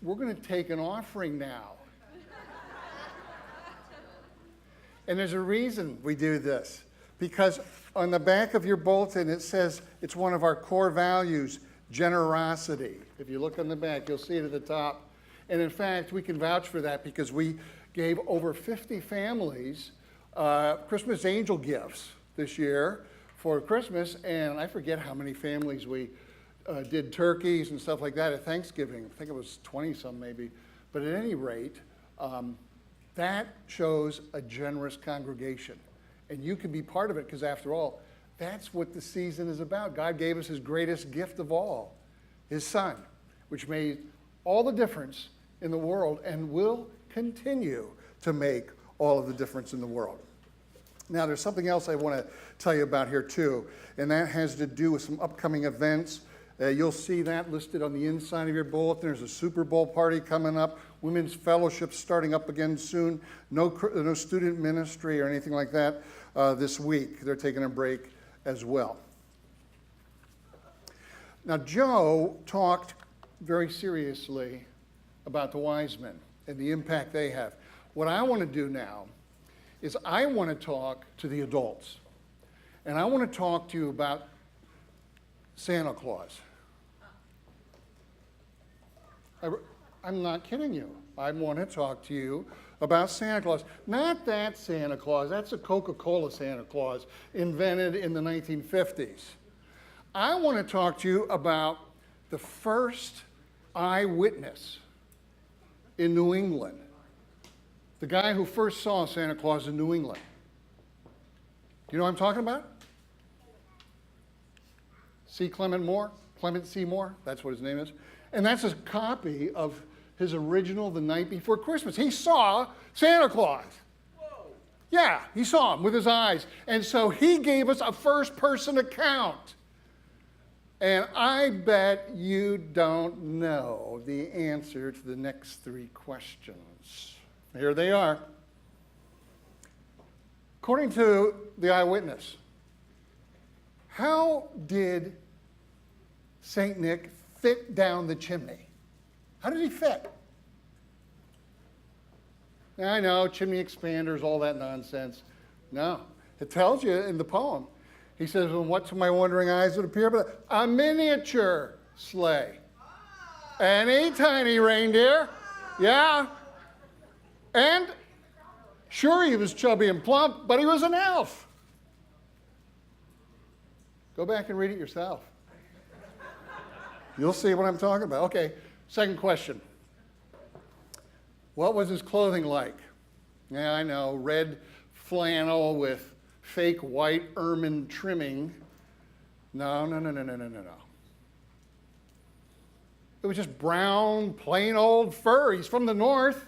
we're going to take an offering now. And there's a reason we do this. Because on the back of your bulletin, it says it's one of our core values, generosity. If you look on the back, you'll see it at the top. And in fact, we can vouch for that because we gave over 50 families Christmas angel gifts this year for Christmas. And I forget how many families we did turkeys and stuff like that at Thanksgiving. I think it was 20-some maybe. But at any rate, that shows a generous congregation. And you can be part of it because after all, that's what the season is about. God gave us his greatest gift of all, his son, which made all the difference in the world and will continue to make all of the difference in the world. Now, there's something else I want to tell you about here too, and that has to do with some upcoming events. You'll see that listed on the inside of your bulletin. There's a Super Bowl party coming up. Women's fellowship starting up again soon. No student ministry or anything like that this week. They're taking a break as well. Now, Joe talked very seriously about the wise men and the impact they have. What I want to do now is I want to talk to the adults. And I want to talk to you about Santa Claus. I'm not kidding you. I want to talk to you about Santa Claus. Not that Santa Claus. That's a Coca-Cola Santa Claus invented in the 1950s. I want to talk to you about the first eyewitness in New England. The guy who first saw Santa Claus in New England. Do you know what I'm talking about? C. Clement C. Moore, that's what his name is. And that's a copy of his original The Night Before Christmas. He saw Santa Claus. Whoa. Yeah, he saw him with his eyes. And so he gave us a first-person account. And I bet you don't know the answer to the next three questions. Here they are. According to the eyewitness, how did St. Nick fit down the chimney? How did he fit? I know, chimney expanders, all that nonsense. No, it tells you in the poem. He says, well, what to my wondering eyes would appear but a miniature sleigh. And a tiny reindeer. Yeah. And sure, he was chubby and plump, but he was an elf. Go back and read it yourself. You'll see what I'm talking about. Okay, second question. What was his clothing like? Yeah, I know, red flannel with fake white ermine trimming. No. It was just brown, plain old fur. He's from the north.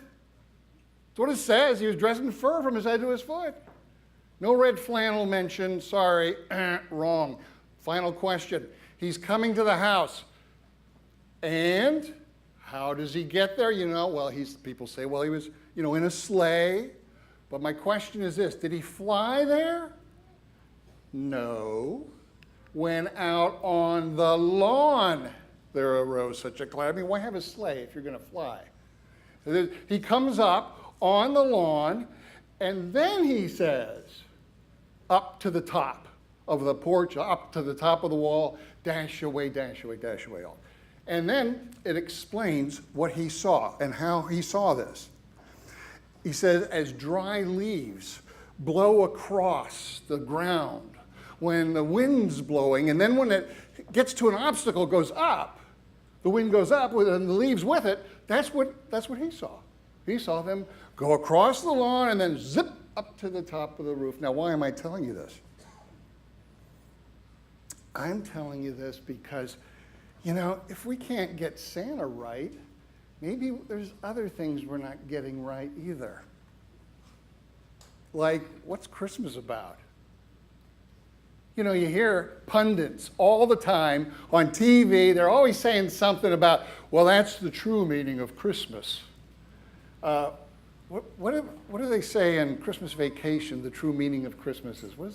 That's what it says. He was dressed in fur from his head to his foot. No red flannel mentioned. Sorry, wrong. Final question. He's coming to the house. And how does he get there? You know, well, people say, well, he was, in a sleigh. But my question is this, did he fly there? No. When out on the lawn, there arose such a cloud. I mean, why have a sleigh if you're going to fly? He comes up on the lawn, and then he says, up to the top of the porch, up to the top of the wall, dash away, dash away, dash away all. And then it explains what he saw and how he saw this. He says, as dry leaves blow across the ground when the wind's blowing, and then when it gets to an obstacle, goes up, the wind goes up and the leaves with it, that's what he saw. He saw them go across the lawn and then zip up to the top of the roof. Now, why am I telling you this? I'm telling you this because, if we can't get Santa right, maybe there's other things we're not getting right either. Like, what's Christmas about? You hear pundits all the time on TV. They're always saying something about, well, that's the true meaning of Christmas. What do they say in Christmas Vacation, the true meaning of Christmas is? What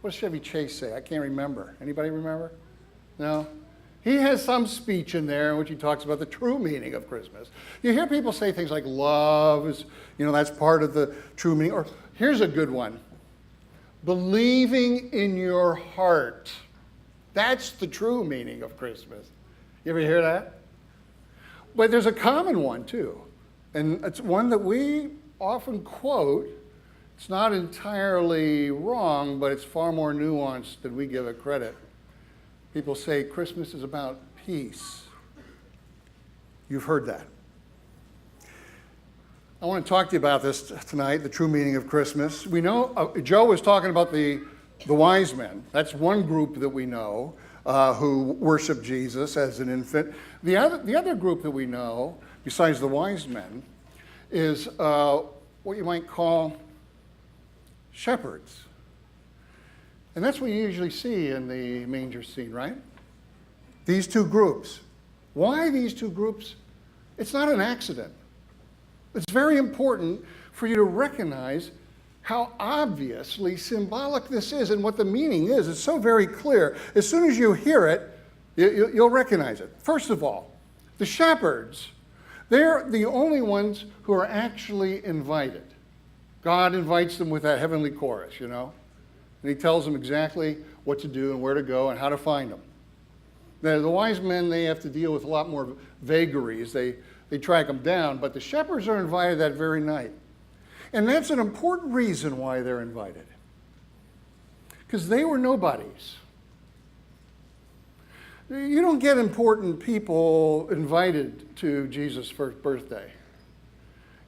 does Chevy Chase say? I can't remember. Anybody remember? No? He has some speech in there in which he talks about the true meaning of Christmas. You hear people say things like love is, that's part of the true meaning. Or here's a good one. Believing in your heart. That's the true meaning of Christmas. You ever hear that? But there's a common one too. And it's one that we often quote. It's not entirely wrong, but it's far more nuanced than we give it credit. People say Christmas is about peace. You've heard that. I want to talk to you about this tonight, the true meaning of Christmas. We know, Joe was talking about the wise men. That's one group that we know who worship Jesus as an infant. The other group that we know, besides the wise men, is what you might call shepherds. And that's what you usually see in the manger scene, right? These two groups. Why these two groups? It's not an accident. It's very important for you to recognize how obviously symbolic this is and what the meaning is. It's so very clear. As soon as you hear it, you'll recognize it. First of all, the shepherds, they're the only ones who are actually invited. God invites them with that heavenly chorus, And he tells them exactly what to do and where to go and how to find them. Now, the wise men, they have to deal with a lot more vagaries. They track them down, but the shepherds are invited that very night. And that's an important reason why they're invited. Because they were nobodies. You don't get important people invited to Jesus' first birthday.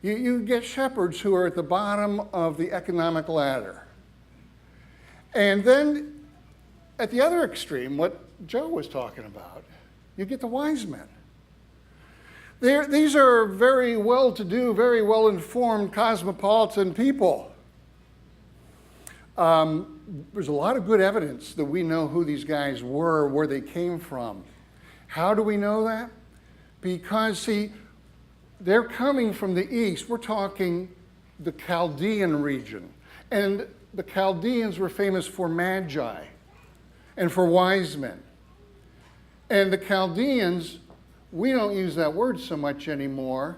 You get shepherds who are at the bottom of the economic ladder. And then at the other extreme, what Joe was talking about, you get the wise men. These are very well-to-do, very well-informed, cosmopolitan people. There's a lot of good evidence that we know who these guys were, where they came from. How do we know that? Because, see, they're coming from the east. We're talking the Chaldean region. And the Chaldeans were famous for magi and for wise men. And the Chaldeans, we don't use that word so much anymore,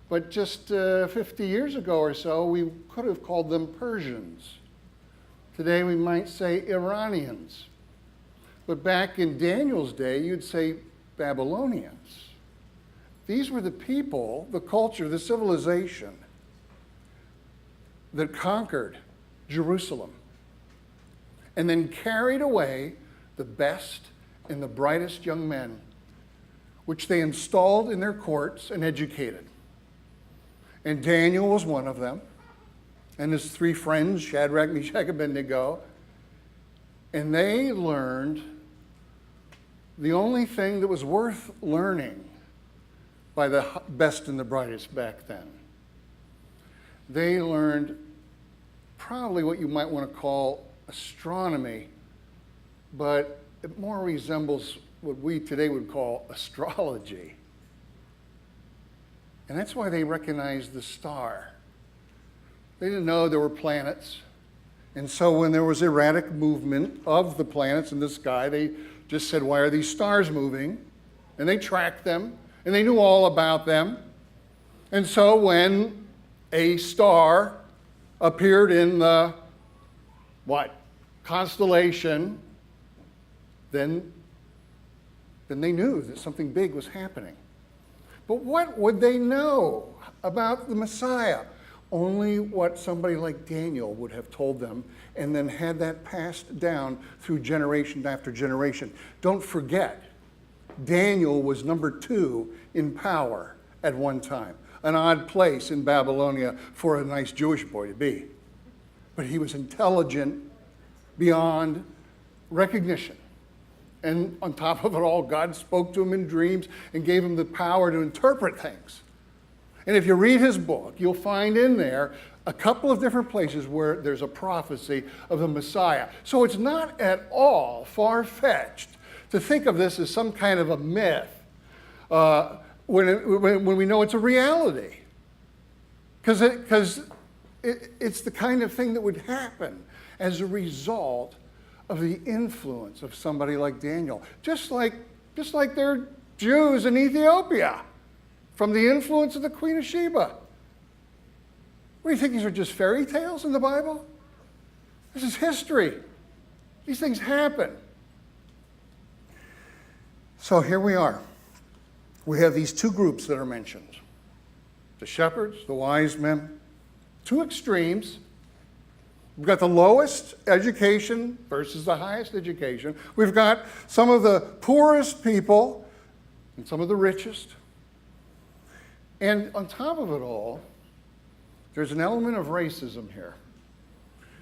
but just 50 years ago or so, we could have called them Persians. Today we might say Iranians. But back in Daniel's day, you'd say Babylonians. These were the people, the culture, the civilization that conquered Jerusalem and then carried away the best and the brightest young men, which they installed in their courts and educated. And Daniel was one of them, and his three friends, Shadrach, Meshach, and Abednego, and they learned the only thing that was worth learning by the best and the brightest back then. They learned probably what you might want to call astronomy, but it more resembles what we today would call astrology. And that's why they recognized the star. They didn't know there were planets. And so when there was erratic movement of the planets in the sky, they just said, why are these stars moving? And they tracked them, and they knew all about them. And so when a star appeared in the, constellation, then they knew that something big was happening. But what would they know about the Messiah? Only what somebody like Daniel would have told them, and then had that passed down through generation after generation. Don't forget, Daniel was number 2 in power at one time. An odd place in Babylonia for a nice Jewish boy to be. But he was intelligent beyond recognition. And on top of it all, God spoke to him in dreams and gave him the power to interpret things. And if you read his book, you'll find in there a couple of different places where there's a prophecy of the Messiah. So it's not at all far-fetched to think of this as some kind of a myth when we know it's a reality. Because it's the kind of thing that would happen as a result of the influence of somebody like Daniel. Just like just like there are Jews in Ethiopia from the influence of the Queen of Sheba. What do you think, these are just fairy tales in the Bible? This is history. These things happen. So here we are. We have these two groups that are mentioned. The shepherds, the wise men, two extremes. We've got the lowest education versus the highest education. We've got some of the poorest people and some of the richest. And on top of it all, there's an element of racism here,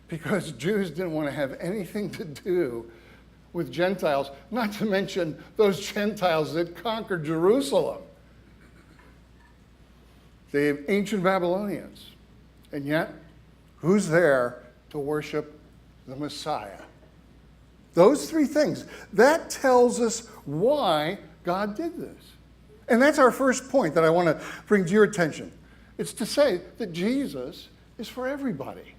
because Jews didn't want to have anything to do with Gentiles, not to mention those Gentiles that conquered Jerusalem, the ancient Babylonians. And yet, who's there to worship the Messiah? Those three things. That tells us why God did this. And that's our first point that I want to bring to your attention. It's to say that Jesus is for everybody.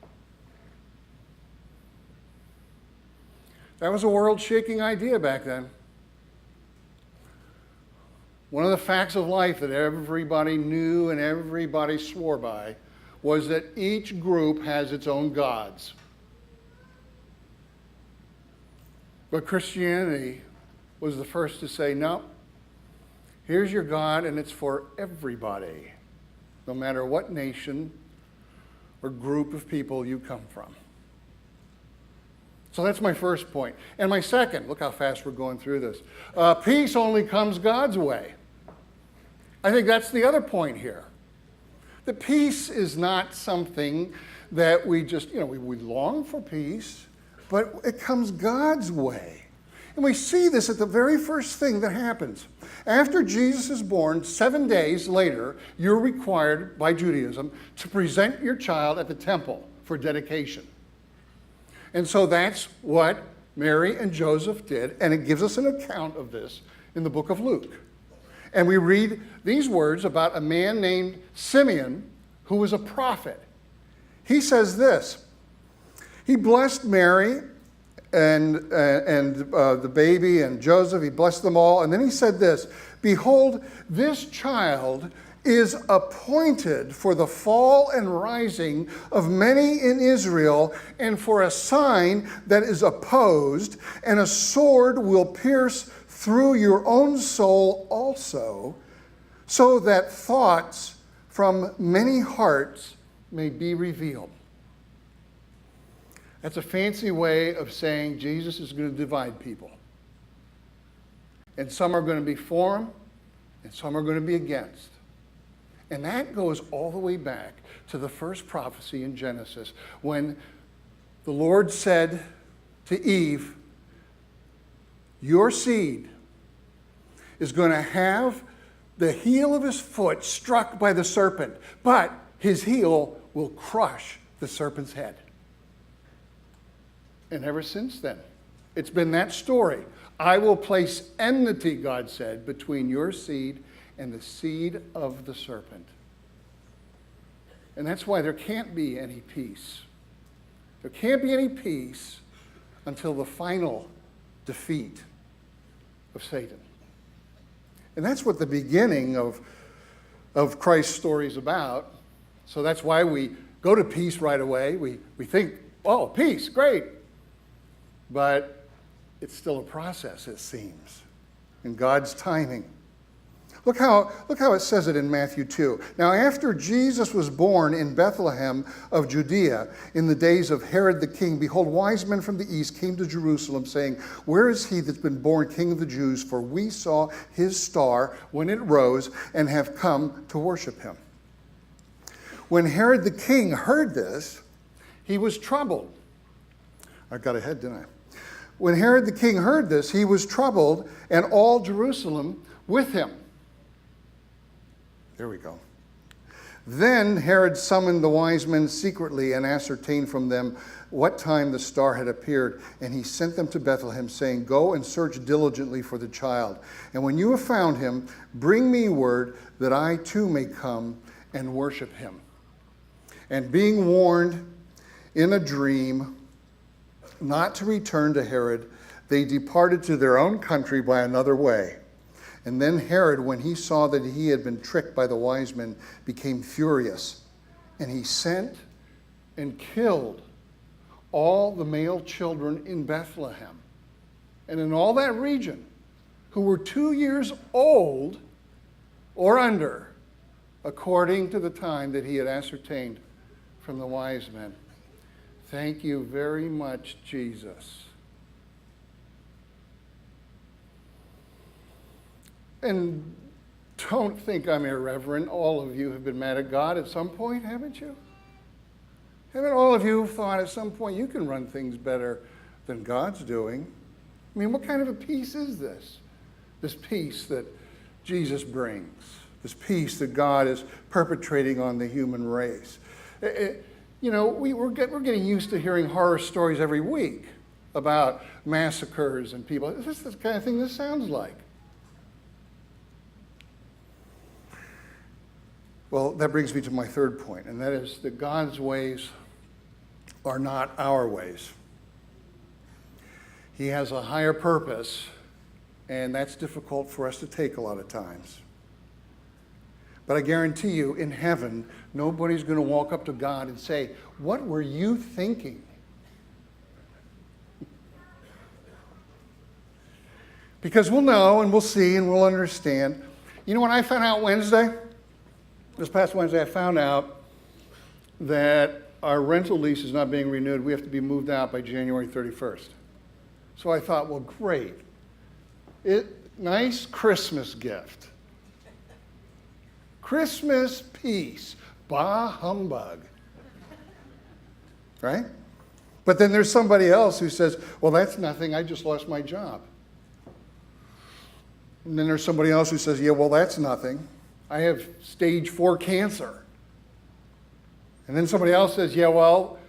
That was a world-shaking idea back then. One of the facts of life that everybody knew and everybody swore by was that each group has its own gods. But Christianity was the first to say, no, here's your God, and it's for everybody, no matter what nation or group of people you come from. So that's my first point. And my second, look how fast we're going through this. Peace only comes God's way. I think that's the other point here. The peace is not something that we just, we long for peace, but it comes God's way. And we see this at the very first thing that happens. After Jesus is born, 7 days later, you're required by Judaism to present your child at the temple for dedication. And so that's what Mary and Joseph did, and it gives us an account of this in the book of Luke. And we read these words about a man named Simeon, who was a prophet. He says this: he blessed Mary and the baby and Joseph. He blessed them all. And then he said this: behold, this child is appointed for the fall and rising of many in Israel, and for a sign that is opposed, and a sword will pierce through your own soul also, so that thoughts from many hearts may be revealed. That's a fancy way of saying Jesus is going to divide people. And some are going to be for him, and some are going to be against. And that goes all the way back to the first prophecy in Genesis, when the Lord said to Eve, your seed is going to have the heel of his foot struck by the serpent, but his heel will crush the serpent's head. And ever since then, it's been that story. I will place enmity, God said, between your seed and the seed of the serpent. And that's why there can't be any peace. There can't be any peace until the final defeat of Satan. And that's what the beginning of Christ's story is about. So that's why we go to peace right away. We think, oh, peace, great. But it's still a process, it seems, in God's timing. Look how it says it in Matthew 2. Now, after Jesus was born in Bethlehem of Judea in the days of Herod the king, behold, wise men from the east came to Jerusalem, saying, where is he that's been born King of the Jews? For we saw his star when it rose and have come to worship him. When Herod the king heard this, he was troubled. I got ahead, didn't I? When Herod the king heard this, he was troubled, and all Jerusalem with him. There we go. Then Herod summoned the wise men secretly and ascertained from them what time the star had appeared. And he sent them to Bethlehem, saying, go and search diligently for the child. And when you have found him, bring me word that I too may come and worship him. And being warned in a dream not to return to Herod, they departed to their own country by another way. And then Herod, when he saw that he had been tricked by the wise men, became furious. And he sent and killed all the male children in Bethlehem and in all that region who were 2 years old or under, according to the time that he had ascertained from the wise men. Thank you very much, Jesus. And don't think I'm irreverent. All of you have been mad at God at some point, haven't you? Haven't all of you thought at some point you can run things better than God's doing? I mean, what kind of a peace is this? This peace that Jesus brings. This peace that God is perpetrating on the human race. We're getting used to hearing horror stories every week about massacres and people. This is the kind of thing this sounds like. Well, that brings me to my third point, and that is that God's ways are not our ways. He has a higher purpose, and that's difficult for us to take a lot of times. But I guarantee you, in heaven, nobody's going to walk up to God and say, "What were you thinking?" Because we'll know and we'll see and we'll understand. You know what I found out Wednesday? This past Wednesday, I found out that our rental lease is not being renewed. We have to be moved out by January 31st. So I thought, well, great. Nice Christmas gift. Christmas peace. Bah humbug. Right? But then there's somebody else who says, well, that's nothing. I just lost my job. And then there's somebody else who says, yeah, well, that's nothing. I have stage 4 cancer. And then somebody else says, yeah, well,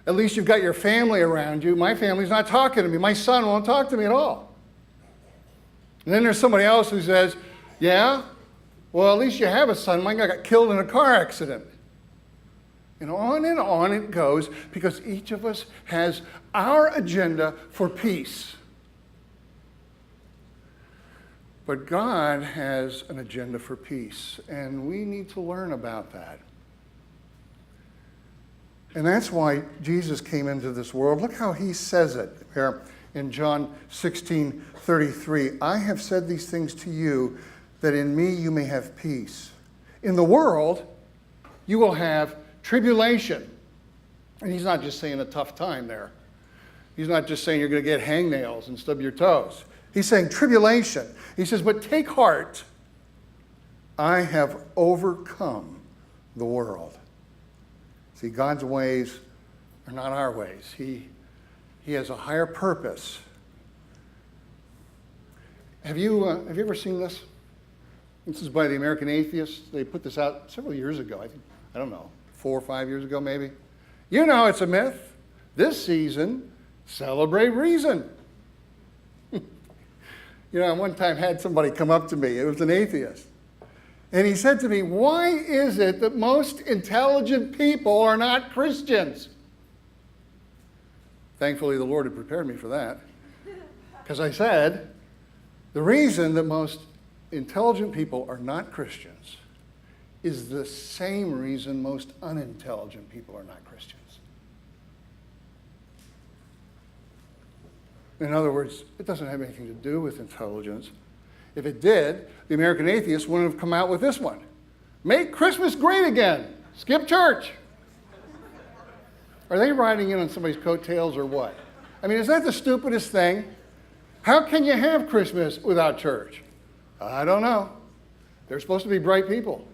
at least you've got your family around you. My family's not talking to me. My son won't talk to me at all. And then there's somebody else who says, yeah, well, at least you have a son. Mine got killed in a car accident. And on it goes, because each of us has our agenda for peace. But God has an agenda for peace, and we need to learn about that. And that's why Jesus came into this world. Look how he says it here in John 16:33. I have said these things to you, that in me you may have peace. In the world, you will have tribulation. And he's not just saying a tough time there. He's not just saying you're going to get hangnails and stub your toes. He's saying tribulation. He says, but take heart. I have overcome the world. See, God's ways are not our ways. He has a higher purpose. Have you ever seen this? This is by the American Atheists. They put this out several years ago. I don't know, 4 or 5 years ago maybe. You know it's a myth. This season, celebrate reason. I one time had somebody come up to me. It was an atheist. And he said to me, why is it that most intelligent people are not Christians? Thankfully, the Lord had prepared me for that. Because I said, the reason that most intelligent people are not Christians is the same reason most unintelligent people are not Christians. In other words, it doesn't have anything to do with intelligence. If it did, the American Atheists wouldn't have come out with this one. Make Christmas great again. Skip church. Are they riding in on somebody's coattails or what? I mean, is that the stupidest thing? How can you have Christmas without church? I don't know. They're supposed to be bright people.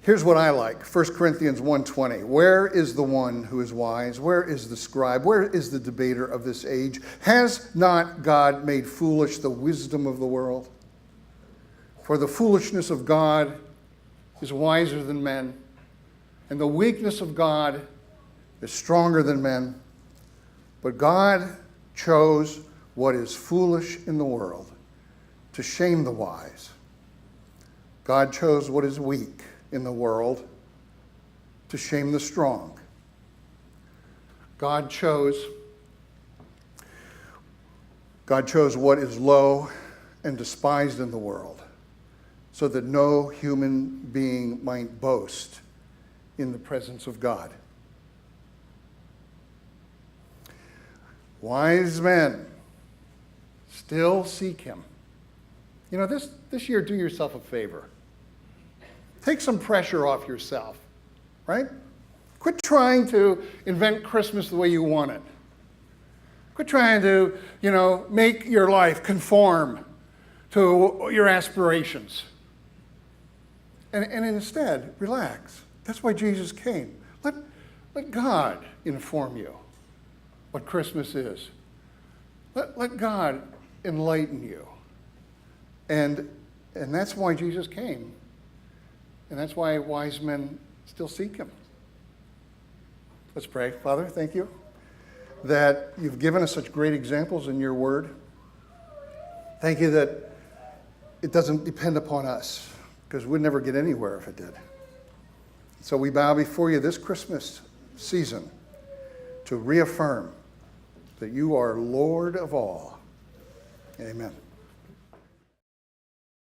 Here's what I like, 1 Corinthians 1:20. Where is the one who is wise? Where is the scribe? Where is the debater of this age? Has not God made foolish the wisdom of the world? For the foolishness of God is wiser than men, and the weakness of God is stronger than men. But God chose what is foolish in the world to shame the wise. God chose what is weak in the world to shame the strong. God chose God chose what is low and despised in the world, so that no human being might boast in the presence of God. Wise men still seek him. You know, this year, do yourself a favor. Take some pressure off yourself, right? Quit trying to invent Christmas the way you want it. Quit trying to, make your life conform to your aspirations. And instead, relax. That's why Jesus came. Let God inform you what Christmas is. Let God enlighten you. And that's why Jesus came. And that's why wise men still seek him. Let's pray. Father, thank you that you've given us such great examples in your word. Thank you that it doesn't depend upon us, because we'd never get anywhere if it did. So we bow before you this Christmas season to reaffirm that you are Lord of all. Amen.